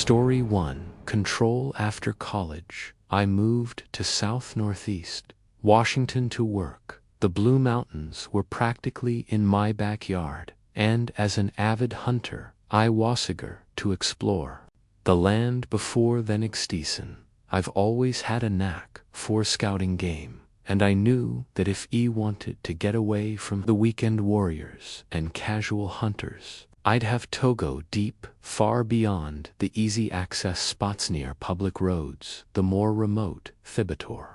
Story 1. Control after college. I moved to South Northeast Washington to work. The Blue Mountains were practically in my backyard, and as an avid hunter, I was eager to explore the land before then extinction. I've always had a knack for scouting game, and I knew that if I wanted to get away from the weekend warriors and casual hunters, I'd have to go deep, far beyond the easy access spots near public roads, the more remote Thibodeau.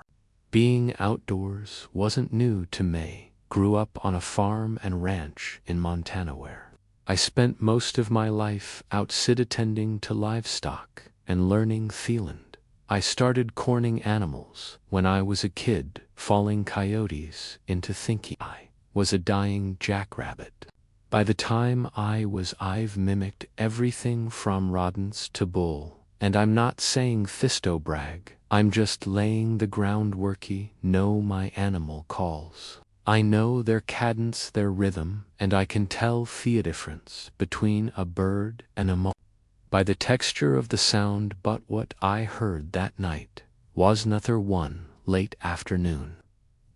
Being outdoors wasn't new to me. Grew up on a farm and ranch in Montana where I spent most of my life outside attending to livestock and learning theland. I started corning animals when I was a kid, falling coyotes into thinking I was a dying jackrabbit. By the time I've mimicked everything from rodents to bull, and I'm not saying thisto brag, I'm just laying the groundwork. Know my animal calls. I know their cadence, their rhythm, and I can tell the difference between a bird and a moth by the texture of the sound. But what I heard that night was another one. Late afternoon,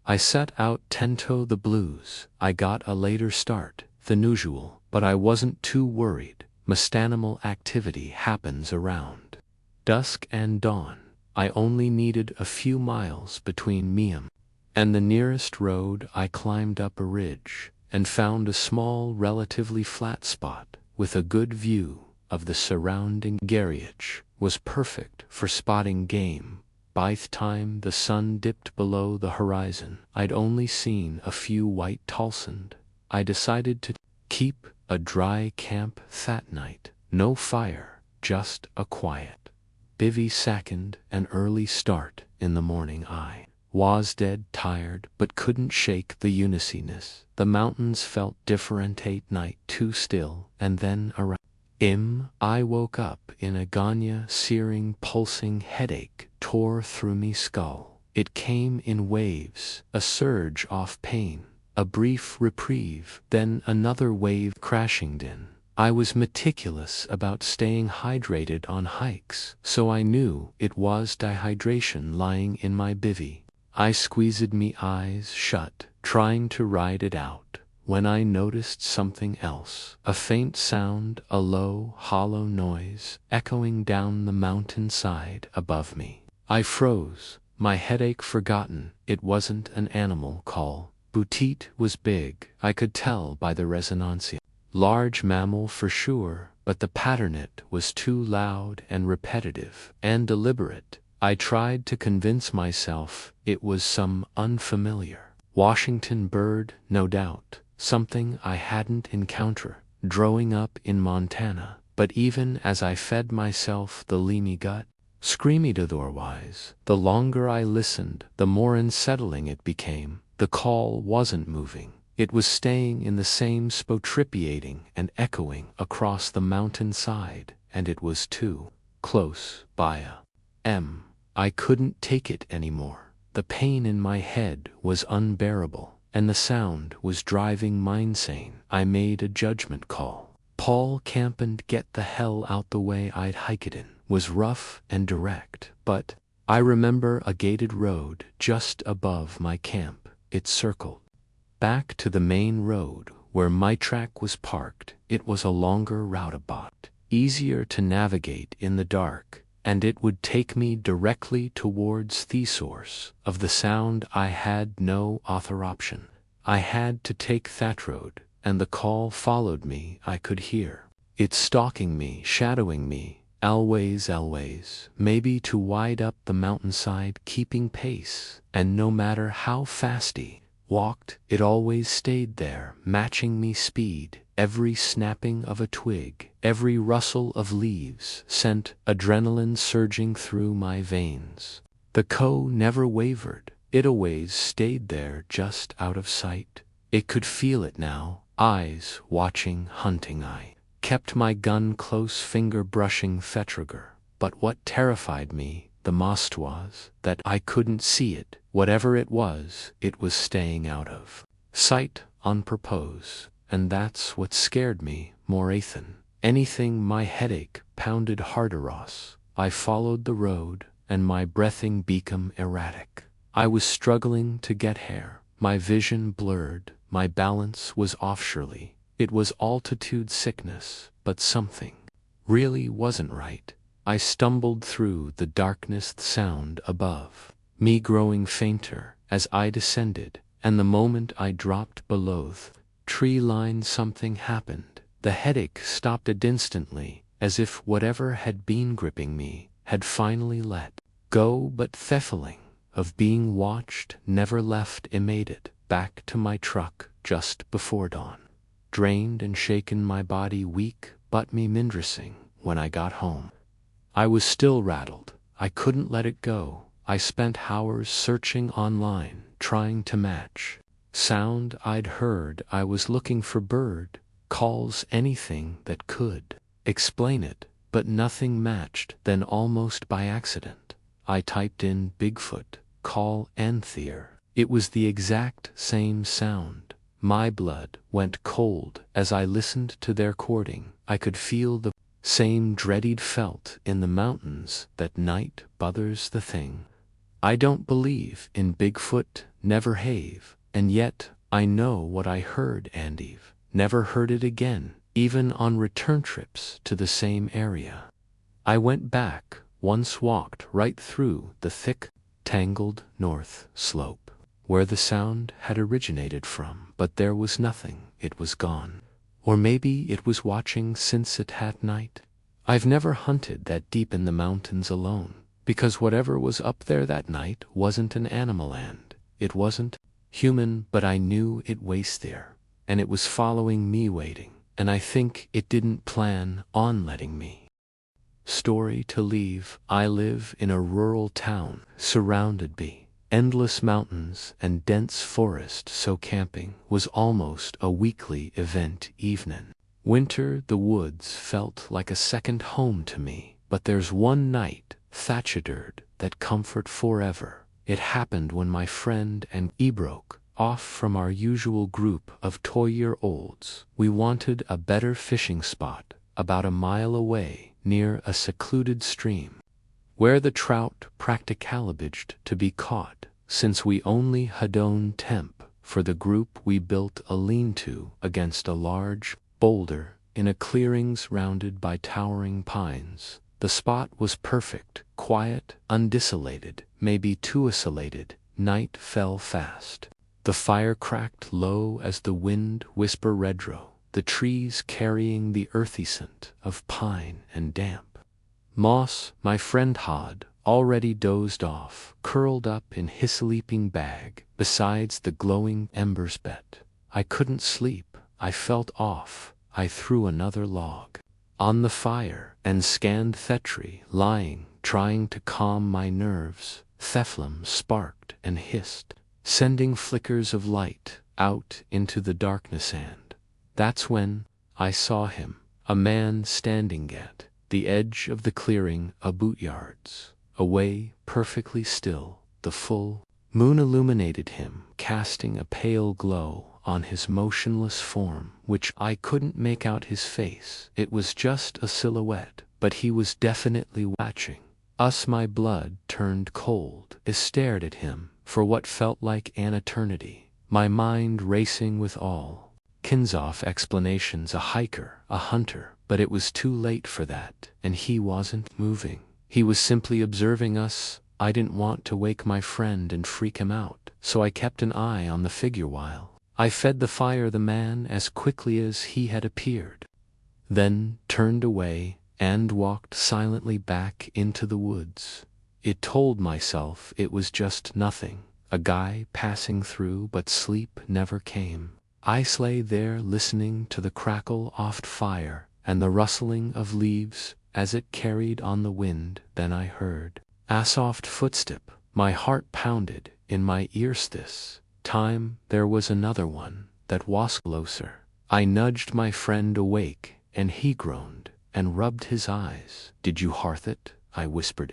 I set out tento the blues. I got a later start than usual, but I wasn't too worried. Most animal activity happens around dusk and dawn. I only needed a few miles between me and the nearest road. I climbed up a ridge and found a small, relatively flat spot with a good view of the surrounding garage. Was perfect for spotting game. By the time the sun dipped below the horizon, I'd only seen a few white Tulsand. I decided to keep a dry camp that night. No fire, just a quiet bivvy. Second, an early start in the morning. I was dead tired but couldn't shake the uniciness. The mountains felt different. Night too still, and then around I woke up in a Ganya searing, pulsing headache tore through me skull. It came in waves, a surge of pain, a brief reprieve, then another wave crashing in. I was meticulous about staying hydrated on hikes, so I knew it was dehydration lying in my bivvy. I squeezed me eyes shut, trying to ride it out, when I noticed something else. A faint sound, a low, hollow noise, echoing down the mountainside above me. I froze, my headache forgotten. It wasn't an animal call. Boutit was big, I could tell by the resonance. Large mammal for sure, but the pattern it was too loud and repetitive and deliberate. I tried to convince myself it was some unfamiliar Washington bird, no doubt, something I hadn't encountered growing up in Montana. But even as I fed myself the leamy gut, screamy otherwise, the longer I listened, the more unsettling it became. The call wasn't moving. It was staying in the same spot, tripiating and echoing across the mountainside, and it was too close by. I couldn't take it anymore. The pain in my head was unbearable, and the sound was driving me insane. I made a judgment call. Paul camp and get the hell out the way. I'd hike it in was rough and direct, but I remember a gated road just above my camp. It circled back to the main road where my track was parked. It was a longer roundabout, easier to navigate in the dark, and it would take me directly towards the source of the sound. I had no other option. I had to take that road, and the call followed me. I could hear it stalking me, shadowing me, always, maybe to wide up the mountainside, keeping pace, and no matter how fast I walked, it always stayed there, matching me speed. Every snapping of a twig, every rustle of leaves sent adrenaline surging through my veins. The cow never wavered. It always stayed there, just out of sight. It could feel it now, eyes watching, hunting. I kept my gun close, finger brushing the trigger. But what terrified me the most was that I couldn't see it. Whatever it was staying out of sight on purpose. And that's what scared me more than anything. My headache pounded harder. I followed the road, and my breathing became erratic. I was struggling to get hair. My vision blurred, my balance was off. Surely it was altitude sickness, but something really wasn't right. I stumbled through the darkness, the sound above me growing fainter as I descended, and the moment I dropped below the tree line, something happened. The headache stopped instantly, as if whatever had been gripping me had finally let go, but the feeling of being watched never left. I made it back to my truck just before dawn, drained and shaken, my body weak but me mindressing. When I got home, I was still rattled. I couldn't let it go. I spent hours searching online, trying to match sound I'd heard. I was looking for bird calls, anything that could explain it, but nothing matched. Then, almost by accident, I typed in Bigfoot call and it was the exact same sound. My blood went cold as I listened to their recording. I could feel the same dread felt in the mountains that night. Bothers the thing. I don't believe in Bigfoot, never have, and yet I know what I heard, and Eve never heard it again, even on return trips to the same area. I went back, once walked right through the thick, tangled north slope, where the sound had originated from, but there was nothing. It was gone. Or maybe it was watching since it had night. I've never hunted that deep in the mountains alone, because whatever was up there that night wasn't an animal and it wasn't human, but I knew it was there, and it was following me, waiting, and I think it didn't plan on letting me. Story to leave. I live in a rural town surrounded by endless mountains and dense forest, so camping was almost a weekly event. Evening, winter, the woods felt like a second home to me, but there's one night, thatched, that comfort forever. It happened when my friend and I broke off from our usual group of 2-year-olds. We wanted a better fishing spot about a mile away, near a secluded stream, where the trout practicalibaged to be caught. Since we only had own temp for the group, we built a lean-to against a large boulder in a clearing surrounded by towering pines. The spot was perfect, quiet, undesolated, maybe too isolated. Night fell fast. The fire cracked low as the wind whispered redro, the trees carrying the earthy scent of pine and damp moss. My friend had already dozed off, curled up in his sleeping bag besides the glowing embers bed. I couldn't sleep. I felt off. I threw another log on the fire and scanned the tree, lying, trying to calm my nerves. Theflum sparked and hissed, sending flickers of light out into the darkness, and that's when I saw him, a man standing at the edge of the clearing, a boot yards away, perfectly still. The full moon illuminated him, casting a pale glow on his motionless form, which I couldn't make out his face. It was just a silhouette, but he was definitely watching us. My blood turned cold. I stared at him for what felt like an eternity, my mind racing with all kinds of explanations. A hiker, a hunter, but it was too late for that, and he wasn't moving. He was simply observing us. I didn't want to wake my friend and freak him out, so I kept an eye on the figure while I fed the fire the man as quickly as he had appeared, then turned away and walked silently back into the woods. It told myself it was just nothing, a guy passing through, but sleep never came. I lay there listening to the crackle of fire and the rustling of leaves as it carried on the wind. Then I heard a soft footstep. My heart pounded in my ears. This time there was another one that was closer. I nudged my friend awake, and he groaned and rubbed his eyes. "Did you hearth it?" I whispered.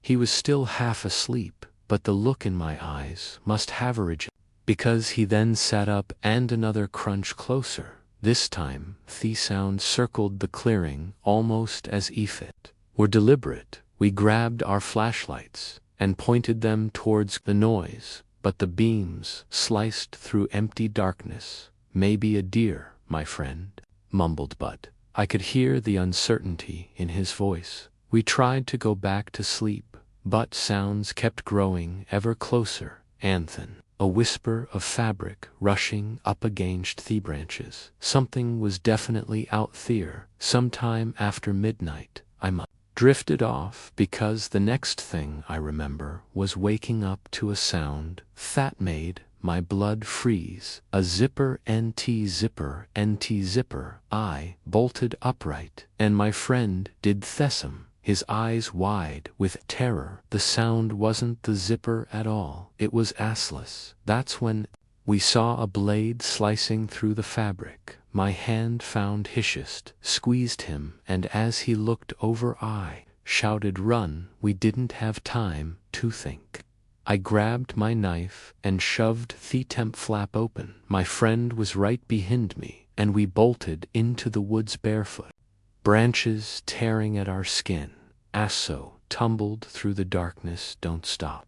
He was still half asleep, but the look in my eyes must have originated, because he then sat up, and another crunch closer. This time, the sound circled the clearing almost as if it were deliberate. We grabbed our flashlights and pointed them towards the noise, but the beams sliced through empty darkness. "Maybe a deer," my friend mumbled, but I could hear the uncertainty in his voice. We tried to go back to sleep, but sounds kept growing ever closer. Anthen, a whisper of fabric rushing up against the branches. Something was definitely out there. Sometime after midnight, I drifted off because the next thing I remember was waking up to a sound that made my blood freeze. A zipper, NT zipper, NT zipper. I bolted upright, and my friend did thesum, his eyes wide with terror. The sound wasn't the zipper at all. It was assless. That's when we saw a blade slicing through the fabric. My hand found hishest, squeezed him, and as he looked over I shouted, "Run!" We didn't have time to think. I grabbed my knife and shoved the tent flap open. My friend was right behind me, and we bolted into the woods barefoot, branches tearing at our skin. Asso tumbled through the darkness. "Don't stop."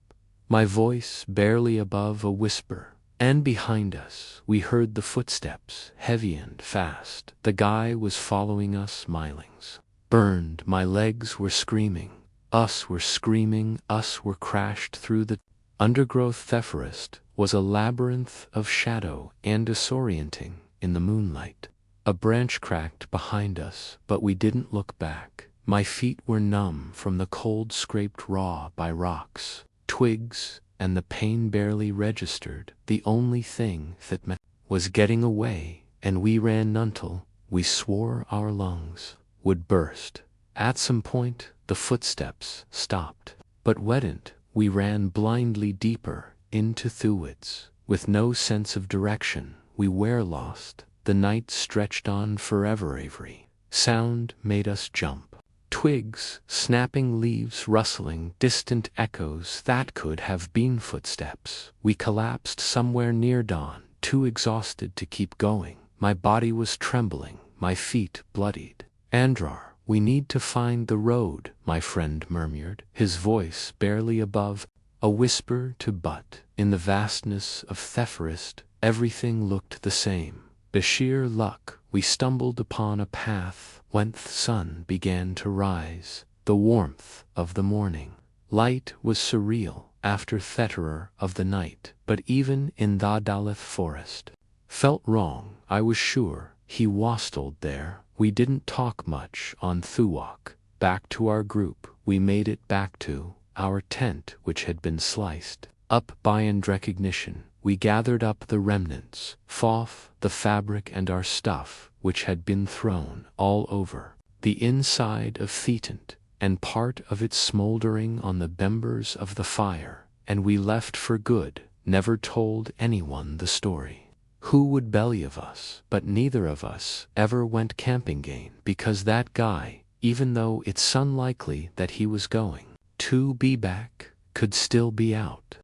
My voice barely above a whisper. And behind us, we heard the footsteps, heavy and fast. The guy was following us, milings. Burned, my legs were screaming. Us were screaming, us were crashed through the undergrowth. The forest was a labyrinth of shadow and disorienting in the moonlight. A branch cracked behind us, but we didn't look back. My feet were numb from the cold scraped raw by rocks, twigs, and the pain barely registered. The only thing that mattered was getting away, and we ran until we swore our lungs would burst. At some point, the footsteps stopped, but wedn't. We ran blindly deeper into the woods. With no sense of direction, we were lost. The night stretched on forever. Every sound made us jump. Twigs snapping, leaves rustling, distant echoes that could have been footsteps. We collapsed somewhere near dawn, too exhausted to keep going. My body was trembling, my feet bloodied. "Andrar, we need to find the road," my friend murmured, his voice barely above a whisper to But. In the vastness of the forest, everything looked the same. By sheer luck, we stumbled upon a path when the sun began to rise. The warmth of the morning light was surreal after the terror of the night, but even in the Daleth forest felt wrong. I was sure he wastled there. We didn't talk much on the walk back to our group. We made it back to our tent, which had been sliced up beyond recognition. We gathered up the remnants, Foff, the fabric, and our stuff, which had been thrown all over the inside of the tent, and part of it smoldering on the embers of the fire, and we left for good, never told anyone the story. Who would believe us? But neither of us ever went camping again, because that guy, even though it's unlikely that he was going to be back, could still be out.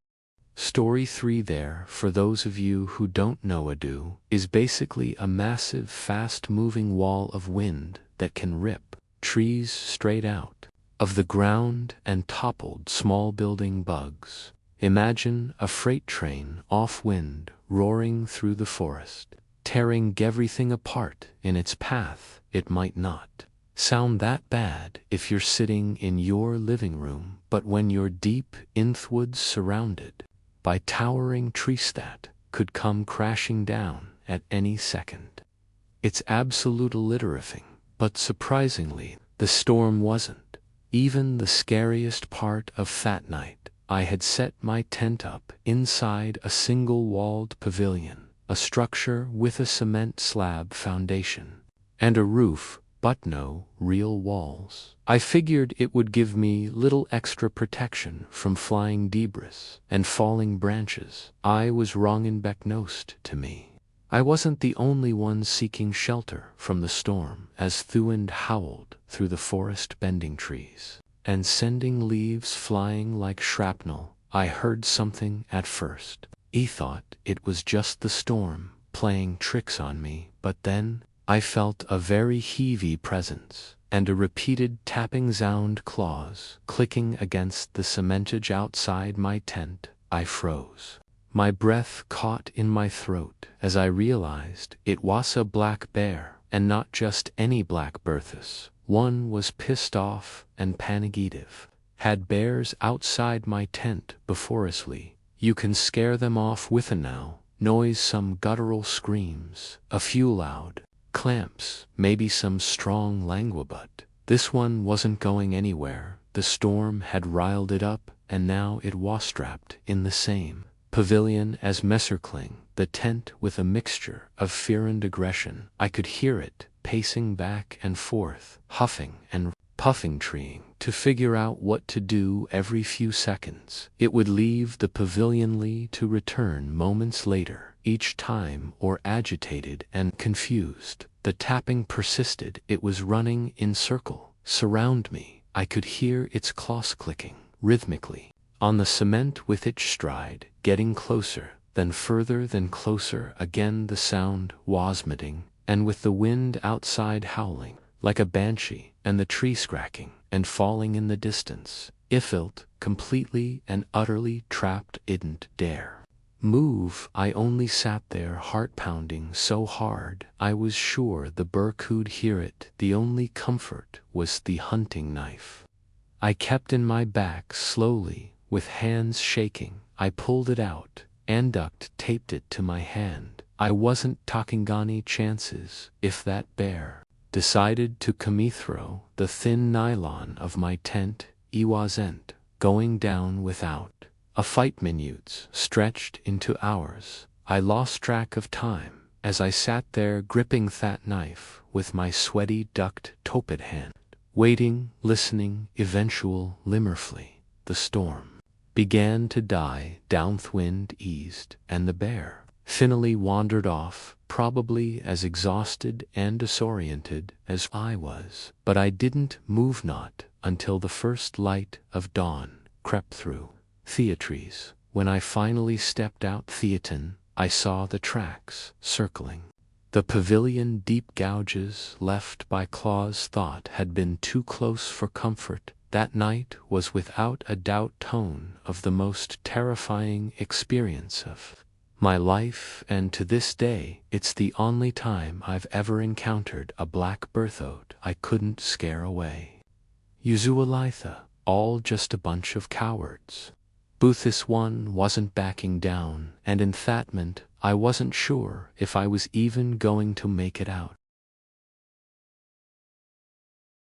Story 3 there, for those of you who don't know, Adu is basically a massive, fast-moving wall of wind that can rip trees straight out of the ground and toppled small building bugs. Imagine a freight train off-wind roaring through the forest, tearing everything apart in its path. It might not sound that bad if you're sitting in your living room, but when you're deep in the woods surrounded by towering trees that could come crashing down at any second, it's absolutely terrifying. But surprisingly, the storm wasn't even the scariest part of that night. I had set my tent up inside a single-walled pavilion, a structure with a cement slab foundation and a roof, but no real walls. I figured it would give me little extra protection from flying debris and falling branches. I was wrong, in beknost to me. I wasn't the only one seeking shelter from the storm, as the wind howled through the forest, bending trees and sending leaves flying like shrapnel. I heard something at first. I thought it was just the storm, playing tricks on me, but then I felt a very heavy presence, and a repeated tapping sound, claws clicking against the cementage outside my tent. I froze. My breath caught in my throat as I realized it was a black bear, and not just any black Berthus. One was pissed off and panicative. Had bears outside my tent beforiously. You can scare them off with a noise, some guttural screams, a few loud clamps, maybe some strong language, but this one wasn't going anywhere. The storm had riled it up, and now it was strapped in the same pavilion as Messerkling, the tent, with a mixture of fear and aggression. I could hear it pacing back and forth, huffing and puffing, trying to figure out what to do. Every few seconds it would leave the pavilion to return moments later, each time or agitated and confused. The tapping persisted. It was running in circle surround me. I could hear its claws clicking rhythmically on the cement with each stride, getting closer, then further, then closer again. The sound was muting, and with the wind outside howling like a banshee, and the trees cracking and falling in the distance, it felt completely and utterly trapped. Didn't dare move. I only sat there, heart pounding so hard I was sure the bear could hear it. The only comfort was the hunting knife I kept in my back. Slowly, with hands shaking, I pulled it out and duct taped it to my hand. I wasn't taking any chances. If that bear decided to come through the thin nylon of my tent, I wasn't going down without a fight. Minutes stretched into hours. I lost track of time as I sat there gripping that knife with my sweaty duct taped hand, waiting, listening. Eventually, the storm began to die down. The wind eased, and the bear finally wandered off, probably as exhausted and disoriented as I was. But I didn't move, not until the first light of dawn crept through the trees. When I finally stepped out Theaton, I saw the tracks circling the pavilion, deep gouges left by claws thought had been too close for comfort. That night was without a doubt one of the most terrifying experiences of my life, and to this day it's the only time I've ever encountered a black Berthoud I couldn't scare away. Usualitha, all just a bunch of cowards. But this one wasn't backing down, and in that moment I wasn't sure if I was even going to make it out.